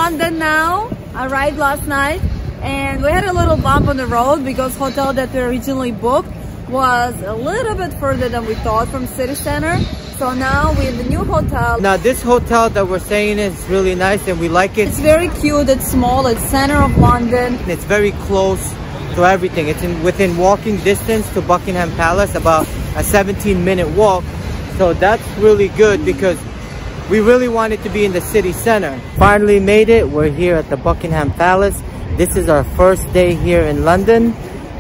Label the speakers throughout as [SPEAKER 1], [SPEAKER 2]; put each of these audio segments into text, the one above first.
[SPEAKER 1] London now. Arrived last night and we had a little bump on the road because hotel that we originally booked was a little bit further than we thought from city center. So now we're in the new hotel.
[SPEAKER 2] Now this hotel that we're staying in is really nice and we like it.
[SPEAKER 1] It's very cute, it's small, it's center of London.
[SPEAKER 2] It's very close to everything. It's within walking distance to Buckingham Palace, about a 17-minute walk. So that's really good because we really wanted to be in the city center. Finally made it. We're here at the Buckingham Palace. This is our first day here in London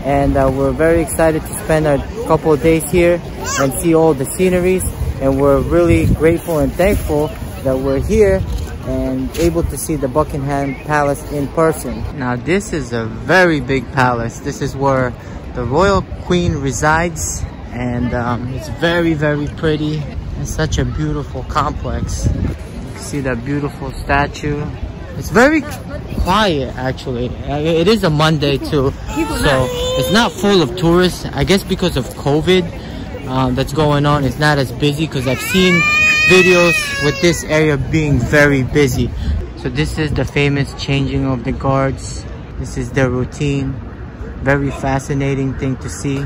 [SPEAKER 2] and we're very excited to spend a couple of days here and see all the sceneries, and we're really grateful and thankful that we're here and able to see the Buckingham Palace in person. Now this is a very big palace. This is where the royal queen resides, and it's very pretty. It's such a beautiful complex. See that beautiful statue. It's very quiet actually. It is a Monday too, so it's not full of tourists. I guess because of COVID that's going on, it's not as busy, because I've seen videos with this area being very busy. So this is the famous changing of the guards. This is their routine. Very fascinating thing to see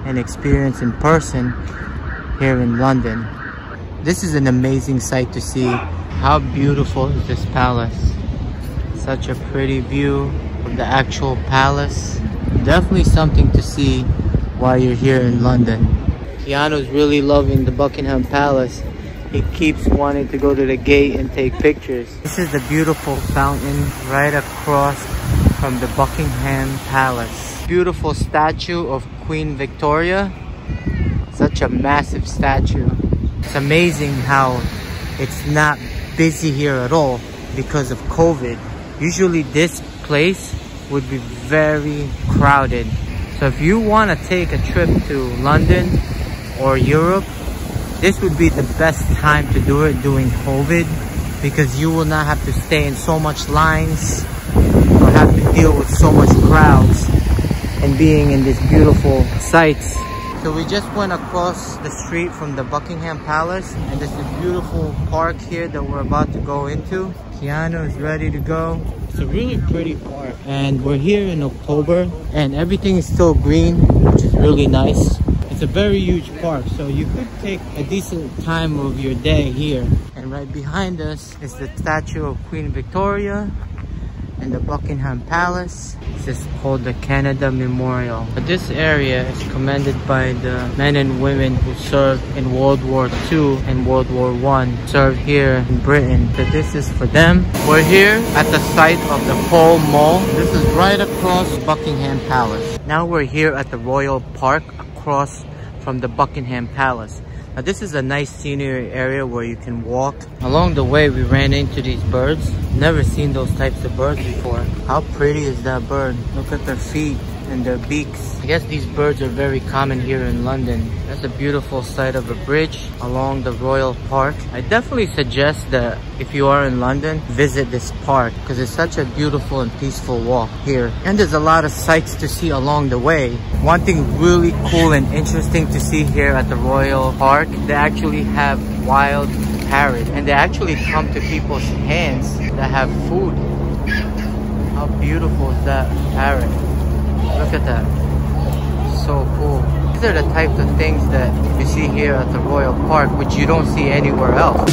[SPEAKER 2] and experience in person here in London. This is an amazing sight to see. How beautiful is this palace? Such a pretty view of the actual palace. Definitely something to see while you're here in London. Keanu's really loving the Buckingham Palace. He keeps wanting to go to the gate and take pictures. This is the beautiful fountain right across from the Buckingham Palace. Beautiful statue of Queen Victoria. Such a massive statue. It's amazing how it's not busy here at all because of COVID. Usually this place would be very crowded. So if you want to take a trip to London or Europe, this would be the best time to do it during COVID, because you will not have to stay in so much lines or have to deal with so much crowds and being in these beautiful sights. So we just went across the street from the Buckingham Palace, and there's this beautiful park here that we're about to go into. Keanu is ready to go. It's a really pretty park, and we're here in October and everything is still green, which is really nice. It's a very huge park, so you could take a decent time of your day here. And right behind us is the statue of Queen Victoria and the Buckingham Palace. This is called the Canada Memorial. But this area is commanded by the men and women who served in World War II and World War I, served here in Britain. So this is for them. We're here at the site of the Pall Mall. This is right across Buckingham Palace. Now we're here at the Royal Park across from the Buckingham Palace. Now this is a nice scenery area where you can walk. Along the way we ran into these birds. Never seen those types of birds before. How pretty is that bird? Look at their feet and their beaks. I guess these birds are very common here in London. That's a beautiful sight of a bridge along the Royal Park. I definitely suggest that if you are in London, visit this park, because it's such a beautiful and peaceful walk here. And there's a lot of sights to see along the way. One thing really cool and interesting to see here at the Royal Park, they actually have wild parrots, and they actually come to people's hands that have food. How beautiful is that parrot? Look at that. So cool. These are the types of things that you see here at the Royal Park, which you don't see anywhere else.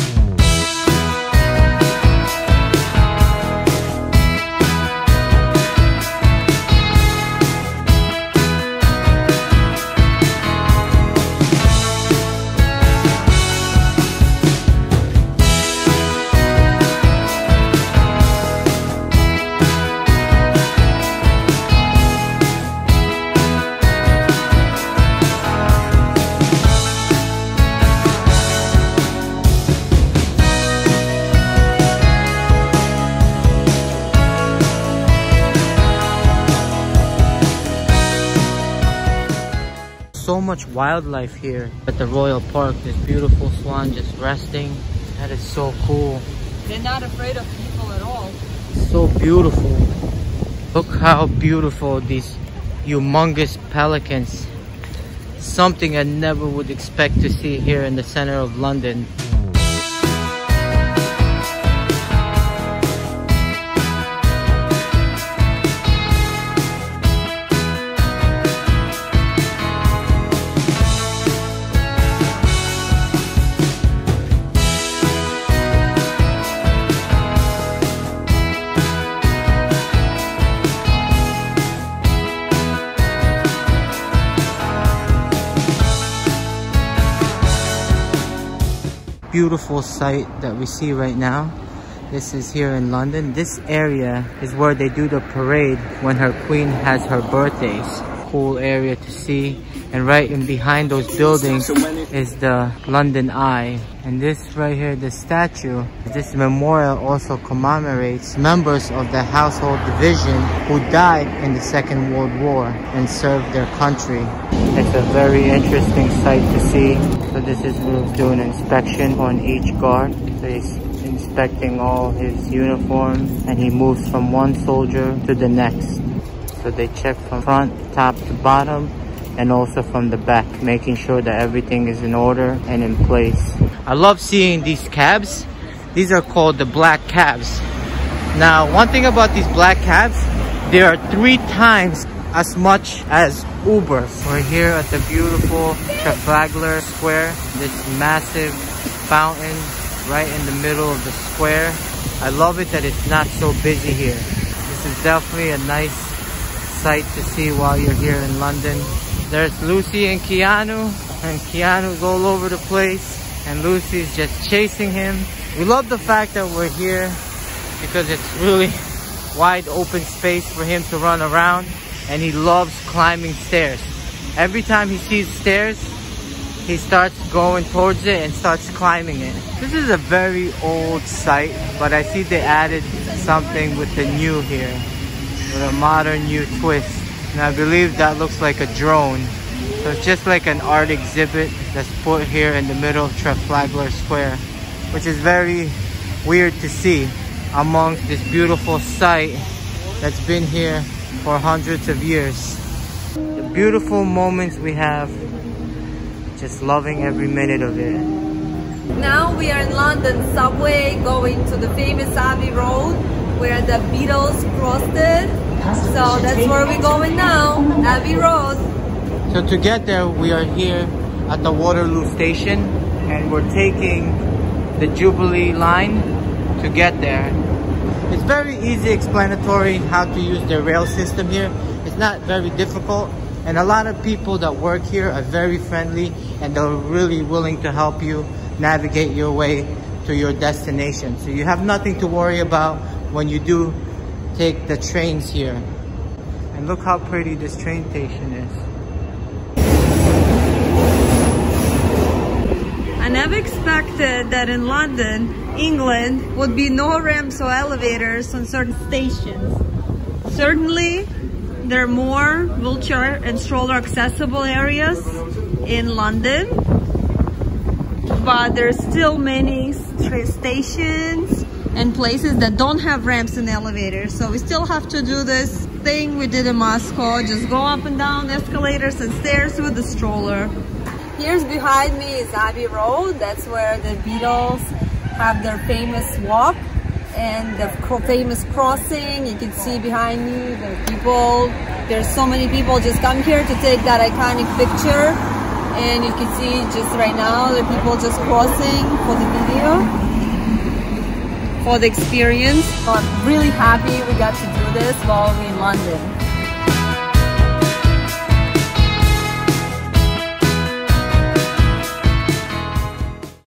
[SPEAKER 2] So much wildlife here at the Royal Park. This beautiful swan just resting. That is so cool.
[SPEAKER 1] They're not afraid of people at all.
[SPEAKER 2] So beautiful. Look how beautiful these humongous pelicans. Something I never would expect to see here in the center of London. beautiful sight that we see right now. This is here in London. This area is where they do the parade when her queen has her birthdays. Cool area to see. And right in behind those buildings is the London Eye. And this right here, the statue, this memorial also commemorates members of the household division who died in the Second World War and served their country. It's a very interesting sight to see. So this is, we'll do an inspection on each guard. So he's inspecting all his uniform and he moves from one soldier to the next. So they check from front, top to bottom, and also from the back, making sure that everything is in order and in place. I love seeing these cabs. These are called the black cabs. Now, one thing about these black cabs, they are 3 times as much as Ubers. We're here at the beautiful Trafalgar Square, this massive fountain right in the middle of the square. I love it that it's not so busy here. This is definitely a nice sight to see while you're here in London. There's Lucy and Keanu's all over the place, and Lucy's just chasing him. We love the fact that we're here because it's really wide open space for him to run around, and he loves climbing stairs. Every time he sees stairs, he starts going towards it and starts climbing it. This is a very old site, but I see they added something with the new here, with a modern new twist. And I believe that looks like a drone. So it's just like an art exhibit that's put here in the middle of Trafalgar Square, which is very weird to see amongst this beautiful site that's been here for hundreds of years. The beautiful moments we have, just loving every minute of it.
[SPEAKER 1] Now we are in London subway going to the famous Abbey Road where the Beatles crossed it. So that's where we're going now, Abbey Road.
[SPEAKER 2] So to get there, we are here at the Waterloo station and we're taking the Jubilee line to get there. It's very easy explanatory how to use the rail system here. It's not very difficult, and a lot of people that work here are very friendly and they're really willing to help you navigate your way to your destination. So you have nothing to worry about when you do take the trains here. And look how pretty this train station is.
[SPEAKER 1] I never expected that in London, England, would be no ramps or elevators on certain stations. Certainly, there are more wheelchair and stroller accessible areas in London, but there's still many stations and places that don't have ramps and elevators. So we still have to do this thing we did in Moscow, just go up and down escalators and stairs with the stroller. Here's behind me is Abbey Road. That's where the Beatles have their famous walk and the famous crossing. You can see behind me there are people. There's so many people just come here to take that iconic picture. And you can see just right now there are people just crossing for the video, for the experience. So I'm really happy we got to do this while we're in London.